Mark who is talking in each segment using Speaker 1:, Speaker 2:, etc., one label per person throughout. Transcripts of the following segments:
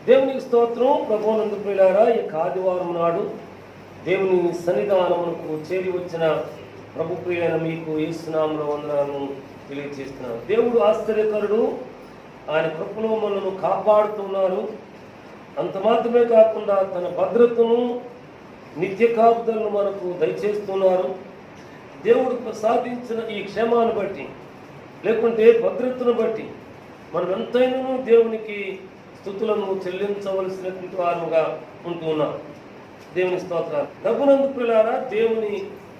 Speaker 1: దేవునికి స్తోత్రం. ప్రభువునందు ప్రియులారా, ఈ ఆదివారం నాడు దేవుని సన్నిధానమునకు చేరి వచ్చిన ప్రభు ప్రియులైన మీకు యేసునామములో వందనాలను తెలియజేస్తున్నాను. దేవుడు ఆశ్చర్యకరుడు. ఆయన కృపలో మనను కాపాడుతున్నారు. అంత మాత్రమే కాకుండా తన భద్రతను, నిత్య కాపుదలను మనకు దయచేస్తున్నారు. దేవుడు ప్రసాదించిన ఈ క్షేమాన్ని బట్టి, లేకుంటే భద్రతను బట్టి మనం ఎంతైనా దేవునికి స్తుతులను చెల్లించవలసినటువంటి వారుగా ఉంటున్నాం. దేవుని స్తోత్రాలు. ప్రభునందు ప్రియులారా, దేవుని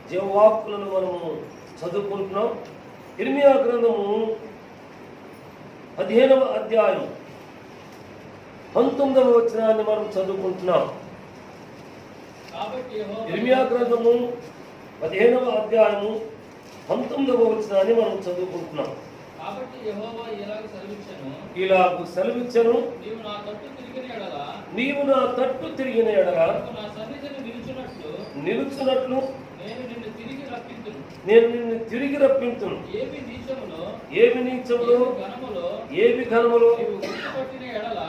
Speaker 1: జీవవాక్కులను మనము చదువుకుంటున్నాం. ఇర్మియా గ్రంథము 15వ అధ్యాయం 19వ వచనాన్ని మనం చదువుకుంటున్నాం. ఇర్మియా గ్రంథము 15వ అధ్యాయము 19వ వచనాన్ని మనం చదువుకుంటున్నాం.
Speaker 2: కాబట్టి యెహోవా
Speaker 1: ఇలాగు సెలవిచ్చెను, నీవు నా తట్టు తిరిగిన ఎడల
Speaker 2: నా సన్నిధిని
Speaker 1: నిలుచున్నట్లు
Speaker 2: నేను
Speaker 1: నిన్ను తిరిగి రప్పింతును. ఏవి నీచములో ఏవి ఘనములో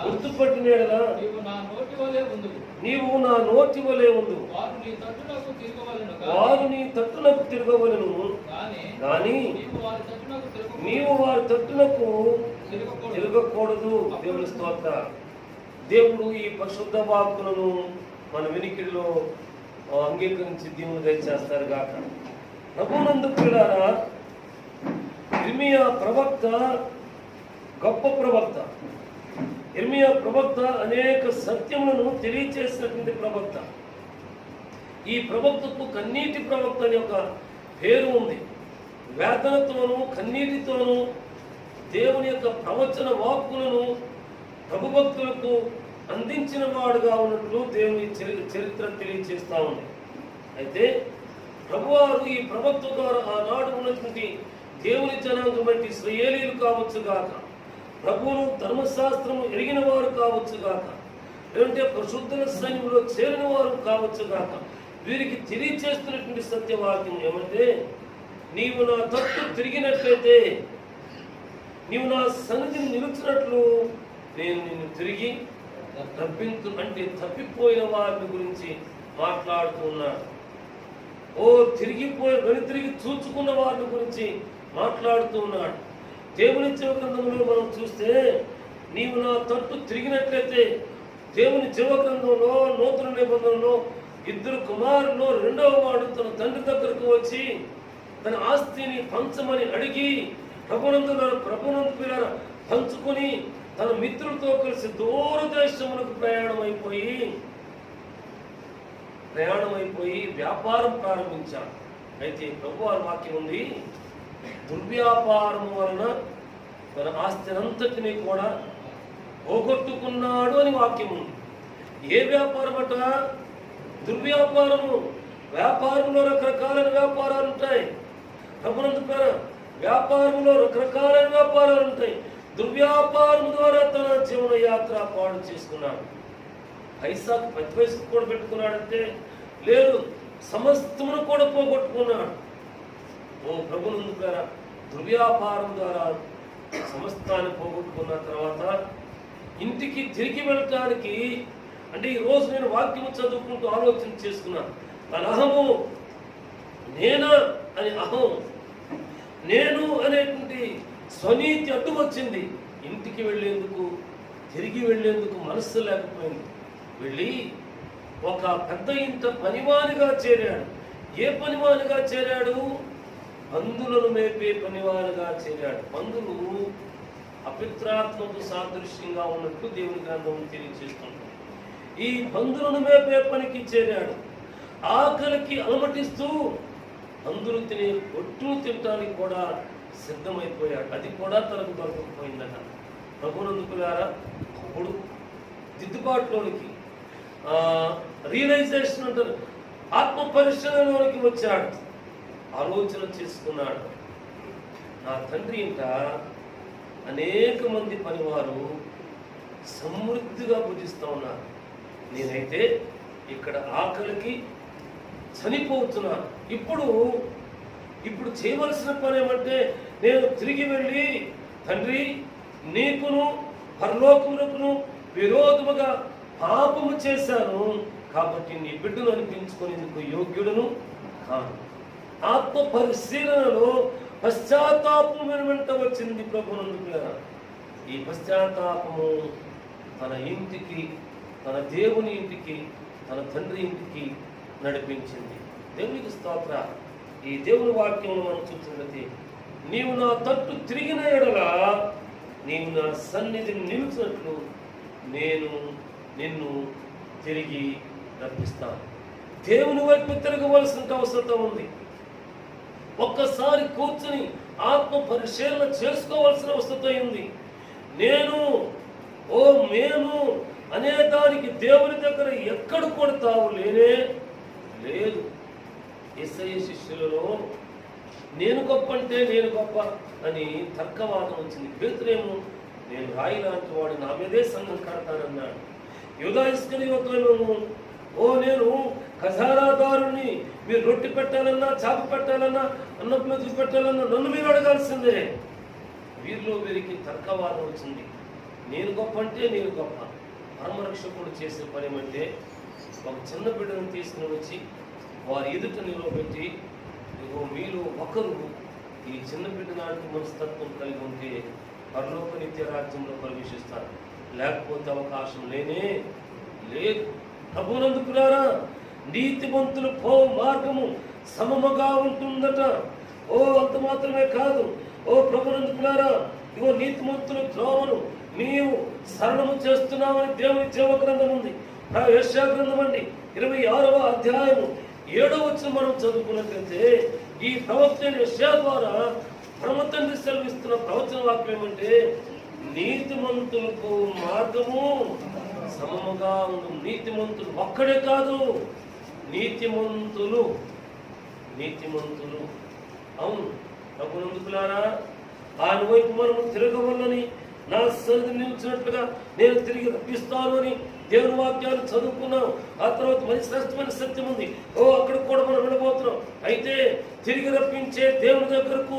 Speaker 1: గుర్తుపట్టిన ఎడల నీవు నా నోటి వలె ఉండు. వారు నీ తట్టునకు తిరగవలెను, కానీ నీవు వారి తట్టునకు తిరగకూడదు. దేవుని స్తోత్ర. దేవుడు ఈ పరిశుద్ధ వాక్కులను మన వినికిడిలో అంగీకరించి దీవులు దయచేస్తారు గాక. ప్రభునందు ప్రియులారా, ఇర్మియా ప్రవక్త గొప్ప ప్రవక్త. ఇర్మియా ప్రవక్త అనేక సత్యములను తెలియచేసినటువంటి ప్రవక్త. ఈ ప్రవక్తకు కన్నీటి ప్రవక్త అనే ఒక పేరు ఉంది. వేదనతోనూ కన్నీటితోనూ దేవుని యొక్క ప్రవచన వాక్కులను ప్రభుభక్తులకు అందించిన వాడుగా ఉన్నట్లు దేవుని చరిత్ర తెలియజేస్తూ ఉంది. అయితే ప్రభువారు ఈ ప్రవక్త ద్వారా ఆనాడు ఉన్నటువంటి దేవుని జనాంగం వంటి ఇశ్రాయేలీయులు కావచ్చు గాక, ప్రభువును ధర్మశాస్త్రము ఎరిగిన వారు కావచ్చు గాక, లేదంటే పరిశుద్ధ సైన్యంలో చేరిన వారు కావచ్చు గాక, వీరికి తెలియచేస్తున్నటువంటి సత్యవాక్యం ఏమంటే, నీవు నా తట్టు తిరిగినట్లయితే, నీవు నా సన్నిధిని నిలుచున్నట్లు నేను నిన్ను తిరిగి రప్పించు. అంటే తప్పిపోయిన వారి గురించి మాట్లాడుతున్నాడు. తిరిగి చూచుకున్న వారి గురించి మాట్లాడుతూ ఉన్నాడు. దేవుని జీవ గ్రంథంలో మనం చూస్తే, నీవు నా తట్టు తిరిగినట్లయితే, దేవుని జీవ గ్రంథంలో నూతన నిబంధనలో 2 కుమారుల్లో 2వ వాడు తన తండ్రి దగ్గరకు వచ్చి తన ఆస్తిని పంచమని అడిగి ప్రభునందు పిల్లల పంచుకొని తన మిత్రులతో కలిసి దూరదేశములకు ప్రయాణమైపోయి వ్యాపారం ప్రారంభించాడు. అయితే ప్రభువారి వాక్యం ఉంది, దుర్వ్యాపారం వలన తన ఆస్తినంతటినీ కూడా పోగొట్టుకున్నాడు అని వాక్యం ఉంది. ఏ వ్యాపారం అట? దుర్వ్యాపారము. వ్యాపారంలో రకరకాలైన వ్యాపారాలు ఉంటాయి. ప్రభునందు వ్యాపారంలో రకరకాలైన వ్యాపారాలు ఉంటాయి. దుర్వ్యాపారం ద్వారా తన జీవన యాత్ర పాడు చేసుకున్నాడు. ప్రతి పైసకు కూడా పెట్టుకున్నాడంటే లేదు, సమస్తమును కూడా పోగొట్టుకున్నాడు. ప్రభునందు దుర్వ్యాపారం ద్వారా సమస్తాన్ని పోగొట్టుకున్న తర్వాత ఇంటికి తిరిగి వెళ్ళటానికి, అంటే ఈరోజు నేను వాక్యము చదువుకుంటూ ఆలోచన చేసుకున్నాను. తన అహము నేనా అని అహం, నేను అనేటువంటి స్వనీతి అడ్డు వచ్చింది. ఇంటికి తిరిగి వెళ్ళేందుకు మనస్సు లేకపోయింది. వెళ్ళి ఒక పెద్ద ఇంట పనివానిగా చేరాడు. ఏ పనివానిగా చేరాడు? పందులను మేపే పనివానిగా చేరాడు. పందులు అపిత్రాత్మకు సాదృశ్యంగా ఉన్నట్టు దేవుని గ్రంథం తెలియజేస్తుంది. ఈ పందులను మేపే పనికి చేరాడు. ఆకలికి అలమటిస్తూ పందులు తినే పొట్టును తినడానికి కూడా సిద్ధమైపోయాడు. అది కూడా తనకు దొరకకపోయిందట. ప్రభునందుకులారా, అప్పుడు దిద్దుబాటులోనికి, రియలైజేషన్ అంటారు, ఆత్మ పరిశీలనలోనికి వచ్చాడు. ఆలోచన చేసుకున్నాడు, నా తండ్రి ఇంట అనేక మంది పనివారు సమృద్ధిగా భుజిస్తూ ఉన్నారు. నేనైతే ఇక్కడ ఆకలికి చనిపోతున్నాను. ఇప్పుడు చేయవలసిన పని ఏమంటే, నేను తిరిగి వెళ్ళి తండ్రి నీకును పరలోకమునకును విరోధముగా పాపము చేశాను, కాబట్టి నీ బిడ్డను అనిపించుకునేందుకు యోగ్యుడును కాను. ఆత్మ పరిశీలనలో పశ్చాత్తాపం వెనువెంట వచ్చింది ప్రభునందుకు. ఈ పశ్చాత్తాపము తన ఇంటికి, తన దేవుని ఇంటికి, తన తండ్రి ఇంటికి నడిపించింది. దేవునికి స్తోత్ర. ఈ దేవుని వాక్యమును మనం చూసినట్లయితే, నీవు నా తట్టు తిరిగిన ఎడల నీవు నా సన్నిధిని నిలిచినట్లు నేను నిన్ను తిరిగి రప్పిస్తాను. దేవుని వైపు తిరగవలసిన అవసరం ఉంది. ఒక్కసారి కూర్చుని ఆత్మ పరిశీలన చేసుకోవాల్సిన అవసరం ఉంది. నేను మేము అనే దానికి దేవుని దగ్గర ఎక్కడ కొడతావు లేనే లేదు. యేసయ్య శిష్యులలో నేను గొప్ప అంటే నేను గొప్ప అని తర్కవాదం వచ్చింది. పేతురేమో నేను రాయి లాంటి వాడు, నా మీదే సంఘం కడతానన్నాడు. యూదా ఇస్కరియోతేమో నేను ఖజానాదారుని, మీరు రొట్టె పెట్టాలన్నా, చాప పెట్టాలన్నా, అన్నప్రతిష్ఠ పెట్టాలన్నా నన్ను మీరు అడగాల్సిందే. వీరిలో వీరికి తర్కవాదం వచ్చింది. నేను గొప్ప అంటే నేను గొప్ప. పరమరక్షకుడు చేసే పని ఏమంటే, ఒక చిన్న బిడ్డను తీసుకుని వచ్చి వారి ఎదుట నిలబెట్టి, ఇగో మీలో ఒకరు ఈ చిన్న బిడ్డ లాంటి మనస్తత్వం కలిగి ఉంటే పరలోక నిత్య రాజ్యంలో ప్రవేశిస్తారు, లేకపోతే అవకాశం లేనే లేదు. ప్రభునందుకున్నారా, నీతిమంతులు పో మార్గము సమముగా ఉంటుందట. అంత మాత్రమే కాదు, ప్రభునందుకున్నారా, ఇగో నీతిమంతులు త్రోవను నీవు సరళము చేస్తున్నామని దేవుని జీవగ్రంథం ఉంది. యెషయా గ్రంథం అండి 26వ అధ్యాయము 7వ వచనం మనం చదువుకున్నట్లయితే, ఈ ప్రవక్త యెషయా ద్వారా పరమ తండ్రి సెలవిస్తున్న ప్రవచన వాక్యం ఏమంటే, నీతిమంతులకు మార్గము సమముగా ఉండు. నీతిమంతులు ఒక్కడే కాదు, నీతిమంతులు అవును. ప్రభునందుకులారా, ఆయన వైపు మనము తిరగవల్లని, నా సన్నిధి నిలిచినట్లుగా నేను తిరిగి రప్పిస్తాను అని దేవుని వాక్యాన్ని చదువుకున్నాం. ఆ తర్వాత మంచి శ్రేష్టమైన సత్యం ఉంది. అక్కడ కూడా మనం వెళ్ళబోతున్నాం. అయితే తిరిగి రప్పించే దేవుని దగ్గరకు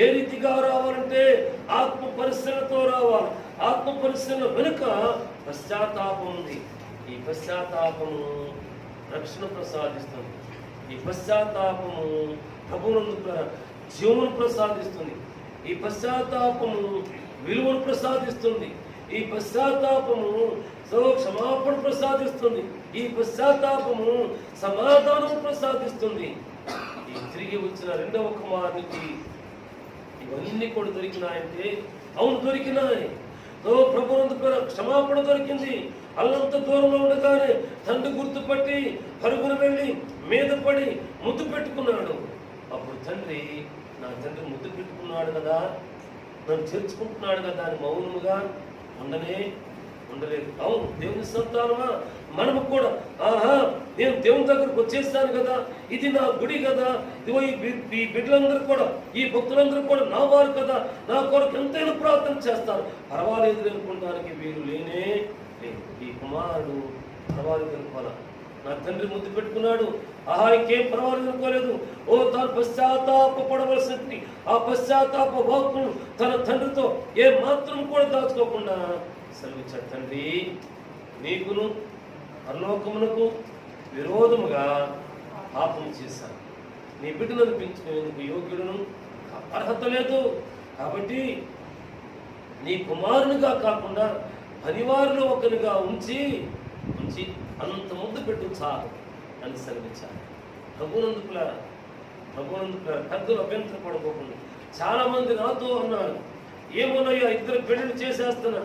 Speaker 1: ఏ రీతిగా రావాలంటే ఆత్మ పరిశీలనతో రావాలి. ఆత్మ పరిశీలన వెనుక పశ్చాత్తాపం ఉంది. ఈ పశ్చాత్తాపము రక్షణ ప్రసాదిస్తుంది. ఈ పశ్చాత్తాపము ప్రభువునందు జీవను ప్రసాదిస్తుంది. ఈ పశ్చాత్తాపము విలువను ప్రసాదిస్తుంది. ఈ పశ్చాత్తాపము క్షమాపణ ప్రసాదిస్తుంది. ఈ పశ్చాత్తాపము సమాధానం ప్రసాదిస్తుంది. ఈ తిరిగి వచ్చిన రెండవ కుమారునికి ఇవన్నీ కూడా దొరికినాయంటే, అవును దొరికినాయి. ప్రభువునందు క్షమాపణ దొరికింది. అల్లంత దూరంలో ఉండగానే తండ్రి గుర్తుపట్టి పరుగున వెళ్ళి మీద పడి ముద్దు పెట్టుకున్నాడు. అప్పుడు నా తండ్రి ముద్దు పెట్టుకున్నాడు కదా, నన్ను చేర్చుకుంటున్నాడు కదా అని మౌనముగా ఉండలేదు. అవును, దేవుని సంతానమా మనము కూడా నేను దేవుని దగ్గరకు వచ్చేస్తాను కదా, ఇది నా గుడి కదా, ఇదిగో ఈ బిడ్డలందరూ కూడా, ఈ భక్తులందరూ కూడా నా వారు కదా, నా కొరకు ఎంతైనా ప్రార్థన చేస్తారు, పర్వాలేదు అనుకోవడానికి వీరు లేనే లేదు. ఈ కుమారుడు పర్వాలేదు అనుకోవాలా. నా తండ్రి ముద్దు పెట్టుకున్నాడు, ఇంకేం పర్వాలేదు అనుకోలేదు. తాను పశ్చాత్తాపడవలసింది. ఆ పశ్చాత్తాప వాక్కును తన తండ్రితో ఏ మాత్రం కూడా దాచుకోకుండా సెలవిచ్చాడు. తండ్రి, నీకును పరలోకమునకు విరోధముగా పాపం చేశాను, నీ బిడ్డను అనిపించుకునేందుకు యోగ్యుడును అర్హత లేదు. కాబట్టి నీ కుమారునిగా కాకుండా పనివారిలో ఒకరిగా ఉంచి అంత ముద్దు పెట్టు చాలు అని సెలవిచ్చారు. ప్రభునందుకులారా పెద్దలు అభ్యంతరం పడుకోకుండా చాలా మంది నాతో అన్నారు, ఏమోనయ్యా ఇద్దరు పెళ్లి చేసేస్తున్నా,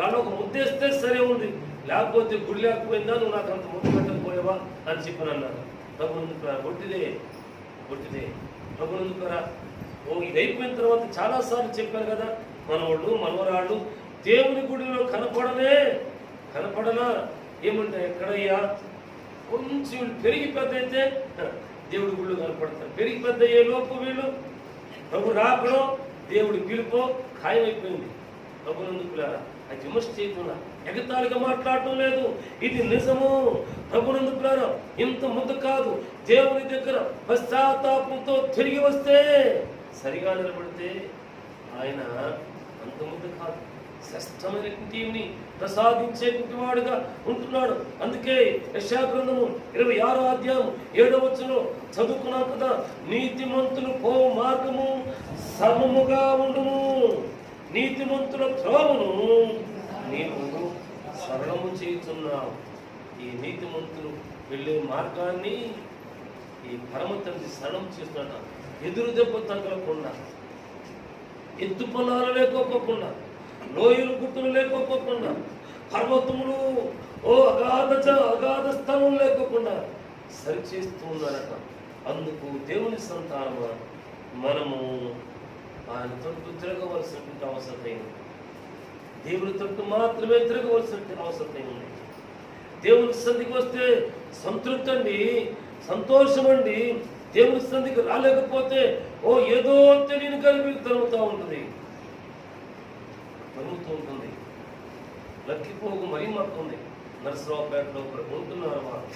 Speaker 1: ఎలా ఒక ముద్దేస్తే సరే ఉంది, లేకపోతే గుడి లేకపోయిందా, నువ్వు నాకు అంత ముద్దు పెట్టకపోయావా అని చెప్పని అన్నారు. ప్రభునందుకులారా ఒట్టిదే ప్రభునందుకులారా. ఇది అయిపోయిన తర్వాత చాలాసార్లు చెప్పారు కదా, మనవాళ్ళు మనవరాళ్ళు దేవుని గుడిలో కనపడలా. ఏమంటే ఎక్కడయ్యా, కొంచెం వీళ్ళు పెరిగి పెద్ద అయితే దేవుడి గుళ్ళు కనపడతారు. పెరిగి పెద్ద అయ్యే లోపు వీళ్ళు ప్రభు రాకడో దేవుడి పిలుపో ఖాయమైపోయింది. ప్రభునందుకులారా, అది విమర్శ చేయకుండా ఎగతాళిగా మాట్లాడటం లేదు, ఇది నిజము. ప్రభునందుకులారా, ఇంత ముందు కాదు, దేవుని దగ్గర పశ్చాత్తాపంతో తిరిగి వస్తే, సరిగా నిలబడితే ఆయన అంత ముందు కాదు, శ్రేష్టమైన టీంని ప్రసాదించేటువంటి వాడుగా ఉంటున్నాడు. అందుకే యెషయా గ్రంథము 26వ అధ్యాయం 7వ వచనంలో చదువుకున్నాం కదా, నీతిమంతులు పో మార్గము సమముగా ఉండును, నీతిమంతుల త్రోవను నీవు సరళము చేయుచున్నావు. ఈ నీతిమంతులు వెళ్ళే మార్గాన్ని ఈ పరమ తండ్రి సరళం చేస్తున్నట. ఎదురు దెబ్బ తగలకుండా, ఎత్తు పొలాలు లేకపోకుండా, లోయలు గుట్టులు లేకపోకుండా, పర్వతములు అగాధ స్థలం లేకపోకుండా సరిచేస్తూ ఉన్నారట. అందుకు దేవుని సంతానమా మనము ఆయన తట్టు తిరగవలసినటువంటి అవసరం ఉంది. దేవుని తట్టు మాత్రమే తిరగవలసినటువంటి అవసరం ఉంది. దేవుని సన్నిధికి వస్తే సంతృప్తి అండి, సంతోషం అండి. దేవుని సన్నిధికి రాలేకపోతే ఏదో తెలియని కలిపి తరుగుతూ ఉంటుంది. లక్కిపోగు మరీ మాకుంది. నరసరావుపేటలో ఒకటి ఉంటున్నారు వారు.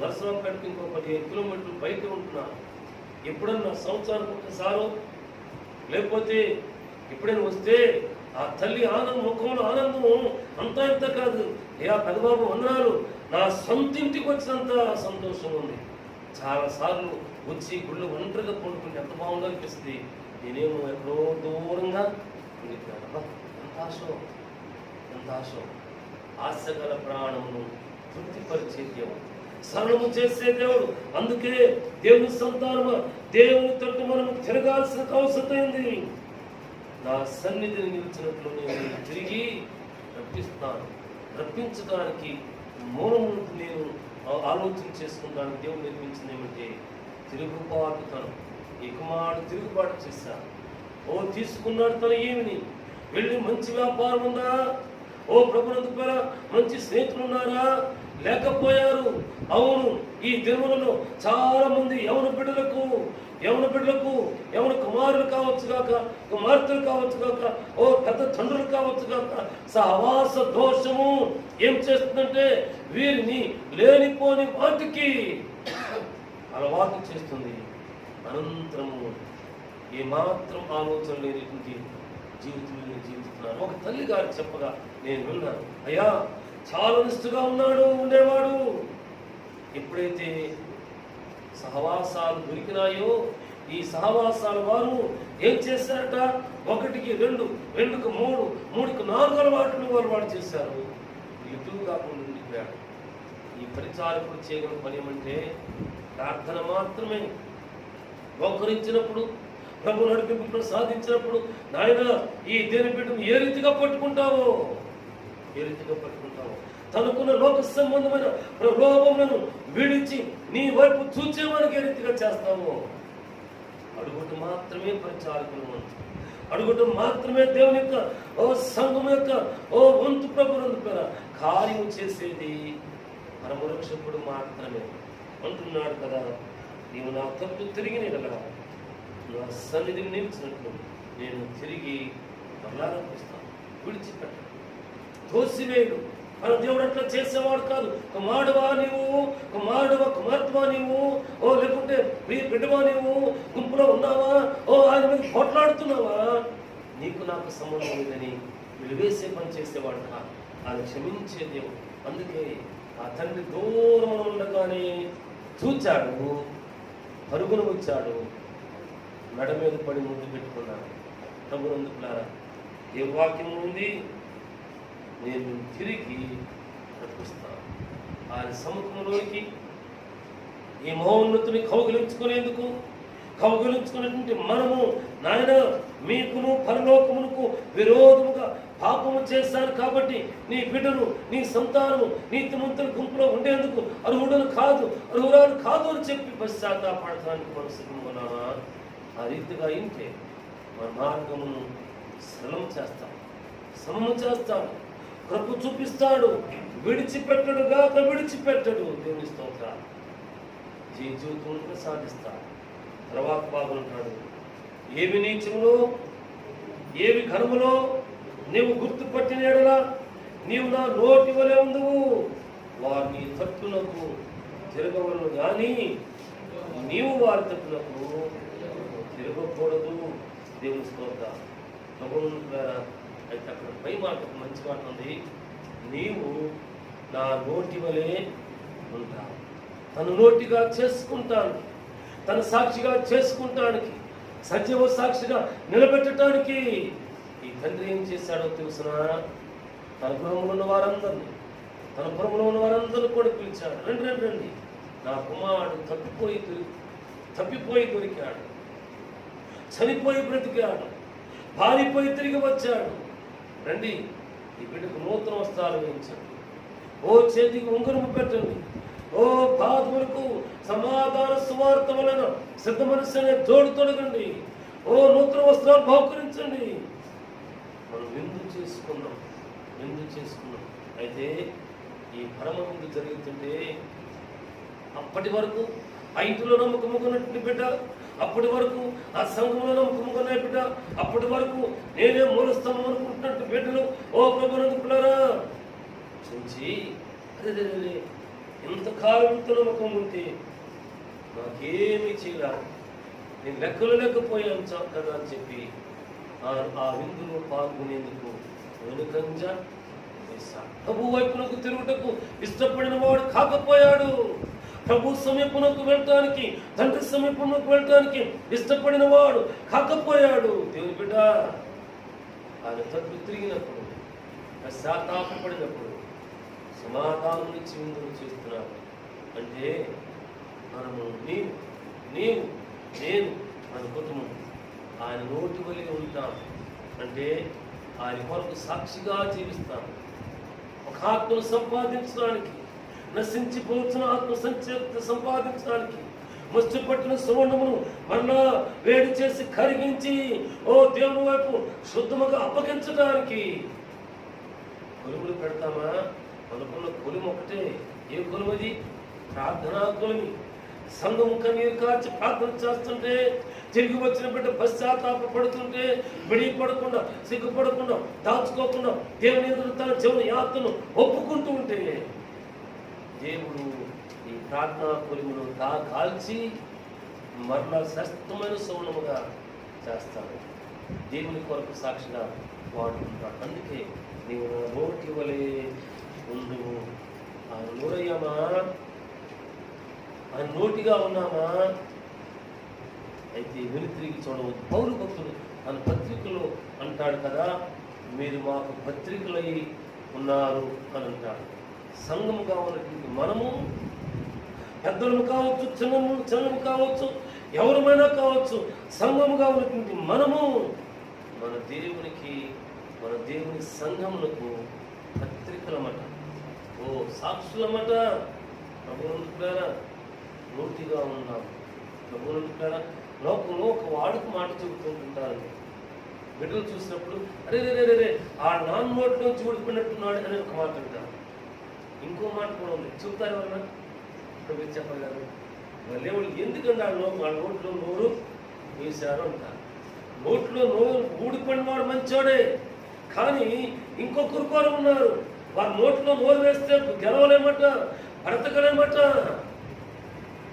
Speaker 1: నరసరావుపేటకి ఇంకో 15 కిలోమీటర్లు పైకి ఉంటున్నారు. ఎప్పుడన్నా సంవత్సరానికి ఒకసారో లేకపోతే ఎప్పుడైనా వస్తే ఆ తల్లి ముఖంలో ఆనందం అంతా ఇంత కాదు. పెద్దబాబు వందనాలు, నా సొంత ఇంటికి వచ్చినంత సంతోషం ఉంది. చాలాసార్లు వచ్చి గుళ్ళు ఒంటరిగా పండుకుంటే ఎంత బాగుందో అనిపిస్తుంది. నేనేమో ఎక్కడో దూరంగా ఉండిపోయాను. ఎంత ఆశ గల ప్రాణమును తృప్తిపరిచే దేవుడు, సరళము చేసే దేవుడు. అందుకే దేవుని సంతానమా దేవుని తట్టు మనం తిరగాల్సిన అవసరం ఉంది. నా సన్నిధిని నిలిచినట్లు నేను తిరిగి రప్పిస్తాను. రప్పించడానికి మూలము నేను ఆలోచన చేసుకుంటాను. దేవుడు నిర్మించింది ఏమంటే తిరుగుబాటుతనం. ఈ కుమారుడు తిరుగుబాటు చేశాడు. తీసుకున్నాడు తన ఏమిని, వెళ్ళి మంచి వ్యాపారం ఉందా, ప్రభునందు పేర మంచి స్నేహితులు ఉన్నారా, లేకపోయారు. అవును, ఈ దినములలో చాలా మంది యవన బిడ్డలకు యవన కుమారులు కావచ్చు కాక, కుమార్తెలు కావచ్చు కాక, పెద్ద తండ్రులు కావచ్చు కాక, సహవాస దోషము ఏం చేస్తుందంటే వీరిని లేనిపోని వాటికి అలవాటు చేస్తుంది. అనంతరము ఏమాత్రం ఆలోచన లేనిటువంటి జీవితంలో జీవిస్తున్నారు. ఒక తల్లి గారు చెప్పగా నేను విన్నాను, అయ్యా చాలా నిష్ఠగా ఉండేవాడు. ఎప్పుడైతే సహవాసాలు దొరికినాయో ఈ సహవాసాల వారు ఏం చేశారట, 1కి 2, 2కి 3, 3కి 4 అలవాట్లు వాడు చేశారు. ఎటు కాకుండా ఉండిపోయాడు. ఈ పరిచారకుడు చేయగల పని ఏమంటే ప్రార్థన మాత్రమే. మోకరించినప్పుడు, ప్రభు నడిపింపు సాధించినప్పుడు, నాయన ఈ దేని బిడ్డను ఏ రీతిగా పట్టుకుంటావో తనకున్న లోక సంబంధమైన ప్రలోభములను విడిచి నీ వైపు చూచేవానికి ఏ రీతిగా చేస్తావో అడుగుట మాత్రమే పరిచారకులు. అడుగుట మాత్రమే దేవుని యొక్క సంఘం యొక్క వంతు ప్రభునందు పేర కార్యము చేసేది పరమరక్షకుడు మాత్రమే. అంటున్నాడు కదా, నీవు నా తట్టు తిరిగి నిలగా నా సన్నిధిని నిలిచినట్లు నేను తిరిగి మరలాపిస్తాను. విడిచిపెట్ట, తోసివేయుడు. మన దేవుడు అట్లా చేసేవాడు కాదు. కుమారుడువా నీవు, కుమార్తెవా నీవు, లేకుంటే బిడ్డవా నీవు, గుంపులో ఉన్నావా, ఆయన మీద పోట్లాడుతున్నావా, నీకు నాకు సంబంధం లేదని వెలివేసే పని చేసేవాడు కాదు. ఆయన క్షమించే దేవుడు. అందుకే ఆ తండ్రి దూరం ఉండగానే చూచాడు, పరుగును వచ్చాడు, మెడ మీద పడి ముందు పెట్టుకున్నాడు. ప్రభునందుకులారా, ఏ వాక్యం ఉంది, నేను తిరిగి రప్పిస్తాను. ఆయన సముఖంలోకి ఈ మహోన్నతుని కౌగిలించుకునేటువంటి మనము, నాయన మీకును పరలోకమునకు విరోధముగా పాపము చేశాను కాబట్టి నీ బిడ్డను, నీ సంతానము నీతిమంతుల గుంపులో ఉండేందుకు అర్హురాలు కాదు అని చెప్పి పశ్చాత్తాపడటానికి మనసుకు ఉన్నామా? ఆ రీతిగా ఇంటే మన మార్గమును సరళం చేస్తాడు, సమము చేస్తాడు, కృప చూపిస్తాడు. విడిచిపెట్టడు. దేవుని స్తోత్రాలు. జీవితంలో సాధిస్తాడు. తర్వాత బాగుంటాడు. ఏవి నీచములో ఏవి ఘనములో నీవు గుర్తుపట్టిన ఎడలా నీవు నా నోటి వలె ఉందువు. వారిని తట్టునకు తిరగవలను కానీ నీవు వారి తట్టునకు తిరగకూడదు. దేవుని స్తోత్రాలు. అయితే అక్కడ పై మాట మంచి మాట ఉంది. నీవు నా నోటి వలె ఉంటావు. తను నోటిగా చేసుకుంటాను, తన సాక్షిగా చేసుకుంటానికి, సజీవ సాక్షిగా నిలబెట్టడానికి ఈ తండ్రి ఏం చేశాడో తెలుసునా? తన గృహంలో ఉన్న వారందరినీ, తన పురంలో ఉన్న వారందరూ కూడా పిలిచాడు. రండి రండి రండి, నా కుమారుడు తప్పిపోయి దొరికాడు, చనిపోయి బ్రతికాడు, పారిపోయి తిరిగి వచ్చాడు. రండి, ఈ బిడ్డకు నూతన వస్త్రాలు వేయించండి, ఓ చేతికి ఉంగరము పెట్టండి, ఓ పాదములకు సమాధాన సువార్త వలన సిద్ధ మనస్సు అనే తోడు తొడగండి, ఓ నూతన వస్త్రాలు బహుకరించండి. మనం విందు చేసుకున్నాం. అయితే ఈ పరమ విందు జరుగుతుంటే అప్పటి వరకు ఆ ఇంటిలో నమ్మకముకున్నటువంటి బిడ్డ, అప్పటి వరకు ఆ సంఘంలో నమ్మకముకున్న బిడ్డ, అప్పటి వరకు నేనే మూలస్తాము అనుకుంటున్నట్టు బిడ్డలు, ఓ ప్రభునందు పిల్లరా చూచి, అదే ఇంతకాలం ఇంత నమ్మకం ఉంటే నాకేమీ చేయరాదు, నేను లెక్కలు లేకపోయాను కదా అని చెప్పి ఆ విందులో పాల్గొనేందుకు వెనుకంజ ప్రభు వైపునకు తిరుగుటకు ఇష్టపడిన వాడు కాకపోయాడు. ప్రభు సమీపంలోకి వెళ్ళటానికి, తండ్రి సమీపంలోకి వెళ్ళటానికి ఇష్టపడిన వాడు కాకపోయాడు. దేవుని బిడ్డ ఆయన తప్పు తిరిగినప్పుడు, పశ్చాత్తాపడినప్పుడు సమాధానం ఇచ్చి విందులు చేస్తున్నాడు. అంటే మనము నీవు నేను మన కుటుంబం ఆయన నోటి వలె ఉంటాం. అంటే ఆయన కొరకు సాక్షిగా జీవిస్తాం. ఒక ఆత్మను సంపాదించడానికి, నశించిపోతున్న ఆత్మ సంపాదించడానికి, మస్తు పట్టిన సువర్ణమును మరలా వేడి చేసి కరిగించి ఓ దేవుని వైపు శుద్ధముగా అప్పగించడానికి కొలుములు పెడతామా? మనకున్న కొలుము ఒకటే. ఏ కొలుము అది? ప్రార్థనా కొలిమి. సంఘము కన్నీరు కార్చి ప్రార్థన చేస్తుంటే, తిరిగి వచ్చిన బిడ్డ పశ్చాత్తాప పడుతుంటే, విడిపడకుండా, సిగ్గుపడకుండా, దాచుకోకుండా దేవుని ఎదురు తన జీవన యాత్రను ఒప్పుకుంటూ ఉంటే దేవుడు ఈ ప్రార్థనా కొలిమును కాల్చి మరలా శాశ్వతమైన సౌనముగా చేస్తాడు. దేవుని కొరకు సాక్షిగా వాడుకుంటాడు. అందుకే నీవు నా నోటి వలె ఉండు. ఆయన నోరయ్యామా? ఆయన నోటిగా ఉన్నామా? అయితే వెనుతిరిగి చూడవద్దు. పౌలు భక్తుడు తన పత్రికలో అంటాడు కదా, మీరు మాకు పత్రికలై ఉన్నారు అని అంటాడు. సంఘముగా ఉన్నటువంటి మనము, పెద్దలు కావచ్చు, చిన్నము కావచ్చు, ఎవరమైనా కావచ్చు, సంఘముగా ఉన్నటువంటి మనము మన దేవుని సంఘములకు పత్రికలమాట, ఓ సాక్షులమాట. ప్రభువునుకున్నారా? నోటిగా ఉన్నాం. ప్రభువునుకున్నారా? లోకంలో ఒక వాడుకు మాట చెబుతుంటుంటారు. బిడ్డలు చూసినప్పుడు అరే రే రే రే ఆ నాన్న నోట్లోంచి ఊడిపోయినట్టున్నాడు అని ఒక మాట అంటారు. ఇంకో మాట కూడా ఉంది, చెబుతారు ఎవరన్నా? మీరు చెప్పగలరు. మళ్ళీ వాళ్ళు ఎందుకంటే వాళ్ళ నోట్లో నోరు వేశారు అంటారు. నోట్లో నోరు ఊడిపోయిన వాడు మంచోడే, కానీ ఇంకొకరు కూడా ఉన్నారు. వారి నోట్లో నోరు వేస్తే గెలవలేమట, బ్రతకలేమట.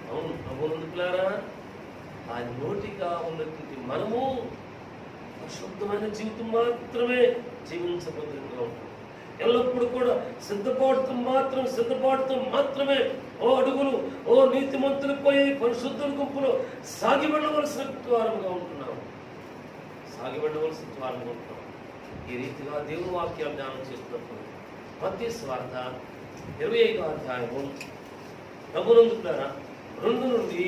Speaker 1: అవును ప్రభువునుకులారా, ఆ నోటిగా ఉన్నటువంటి మనము శుద్ధమైన జీవితం మాత్రమే జీవించబోతుగా ఉంటాం. ఎల్లప్పుడూ కూడా సిద్ధపాటుతో మాత్రమే ఓ అడుగులు, ఓ నీతిమంతులు పోయి పరిశుద్ధుల గుంపులో సాగి వెళ్ళవలసిన వారంగా ఉంటున్నాం. ఈ రీతిగా దేవుని వాక్యాలు ధ్యానం చేస్తున్నప్పుడు మత్తయి సువార్త 25వ అధ్యాయము ప్రభువునందుకులారా 2 నుండి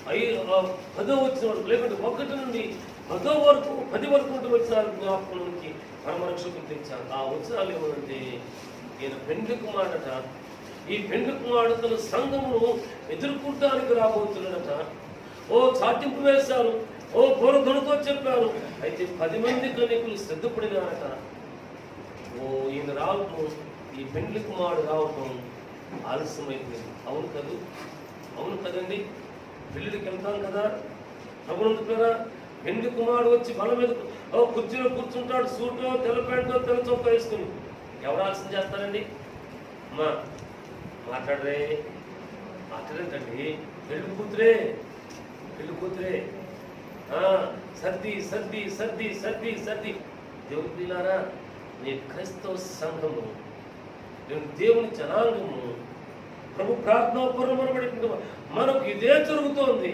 Speaker 1: 10వ వచ్చిన వరకు, లేకుంటే 1 నుండి 10 వరకు ఉంటూ వచ్చినారు జ్ఞాపకంలోకి పరమరక్షకులు తెచ్చారు. ఆ ఉత్సవాలు ఏమంటే, ఈయన పెండ్లి కుమారుడట. ఈ పెండ్లి కుమారుడు తన సంఘమును ఎదుర్కొంటానికి రాబోతున్నాడట. ఓ చాటింపు వేశారు, ఓ బోరధులతో చెప్పారు. అయితే 10 మంది కన్యకులు సిద్ధపడినారట. ఓ ఈయన రావటం, ఈ పెండ్లి కుమారుడు రావటం ఆలస్యమైపోయింది. అవును కదండి. పెళ్ళికి వెళ్తాం కదా, ప్రభువునందుకులారా. పెండ్లి కుమారుడు వచ్చి బల మీద కుర్చీలో కూర్చుంటాడు, సూటో తెల్ల ప్యాంటో తెల్ల చొక్కా వేసుకుని. ఎవరు ఆలస్యం చేస్తారండి? అమ్మా మాట్లాడేంటండి, పెళ్లి కూతురే సర్ది. దేవుని పిల్లారా, నీ క్రైస్తవ సంఘము దేవుని జనాంగము ప్రభు ప్రార్థనాపరమనబడి మనకు ఇదే జరుగుతోంది.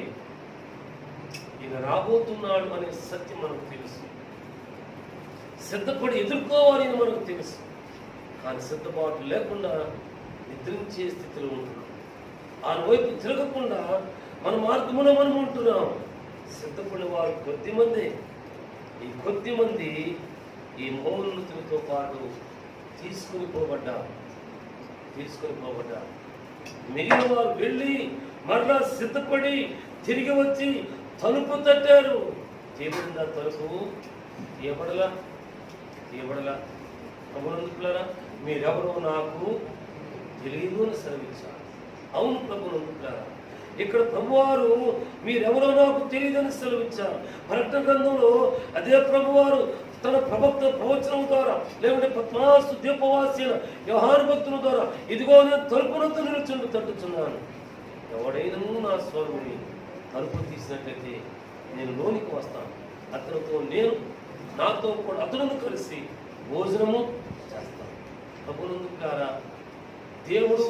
Speaker 1: ఈయన రాబోతున్నాడు అనే సత్యం మనకు తెలుసు. సిద్ధపడి ఎదుర్కోవాలని మనకు తెలుసు. కానీ సిద్ధపాటు లేకుండా నిద్రించే స్థితిలో ఉంటున్నాం. ఆయన వైపు తిరగకుండా మన మార్గమున మనం ఉంటున్నాం. సిద్ధపడిన వారు కొద్దిమంది. ఈ కొద్దిమంది ఈ మౌనతులతో పాటు తీసుకుని పోబడ్డారు. మిగిలిన వారు వెళ్ళి మరలా సిద్ధపడి తిరిగి వచ్చి తలుపు తట్టారు. తీయబడిందా తలుపు? తీయబడలా. ప్రభునందుకులారా, మీరెవరో నాకు తెలియదు అని సెలవిచ్చారు. అవును ప్రభునందుకులారా, ఇక్కడ ప్రభువారు మీరెవరో నాకు తెలియదని సెలవిచ్చారు. ప్రకటన గ్రంథంలో అదే ప్రభువారు తన ప్రవచనం ద్వారా, లేకుంటే పద్మాసు దీపవాసి యోహాను భక్తుల ద్వారా, ఇదిగో నేను తలుపునంతా నిలుచుండి తట్టుచున్నాను. ఎవడైనా నా స్వామిని తలుపు తీసినట్లయితే నేను లోనికి వస్తాను. అతనితో నేను, నాతో కూడా అతను కలిసి భోజనము చేస్తాను. ప్రభునందుకులారా, దేవుడు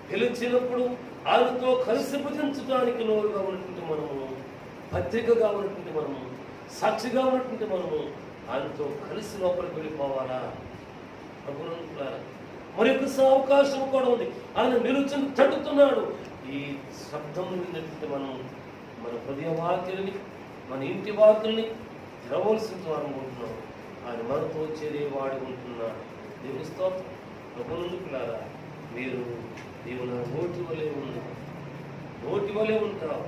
Speaker 1: పిలిచినప్పుడు ఆయనతో కలిసి భుజించడానికి నోరుగా ఉన్నటువంటి మనము, పత్రికగా ఉన్నటువంటి మనము, సాక్షిగా ఉన్నటువంటి మనము ఆయనతో కలిసి లోపలికి వెళ్ళిపోవాలా? ప్రభునందుకులారా, మరి యొక్క అవకాశం కూడా ఉంది. ఆయన నిలుచుని తట్టుతున్నాడు. ఈ శబ్దం విన్నటువంటి మనం మన హృదయ వాక్యుల్ని, మన ఇంటి వాక్యుల్ని తెరవలసిన వారం ఉంటున్నాం. ఆయన మనతో చేరేవాడు ఉంటున్నాడు. దేవుని స్తోత్రం. ప్రభునందుకులారా, మీరు నా నోటి వలె ఉంటావు.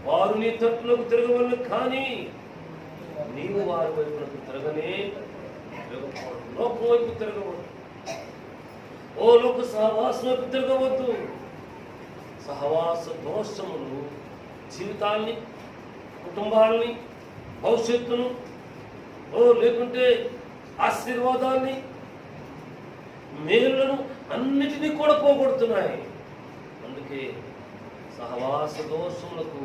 Speaker 1: వారు నీ తట్టులకు తిరగవలను, కానీ నీవు వారి వైపునకు తిరగనే తిరగకూడదు. లోకం వైపు తిరగవద్దు. ఓ లోక సహవాసం వైపు తిరగవద్దు. సహవాస దోషములు జీవితాల్ని, కుటుంబాలని, భవిష్యత్తును, లేకుంటే ఆశీర్వాదాన్ని, మేలులను అన్నిటినీ కూడా పోగొడుతున్నాయి. అందుకే సహవాస దోషములకు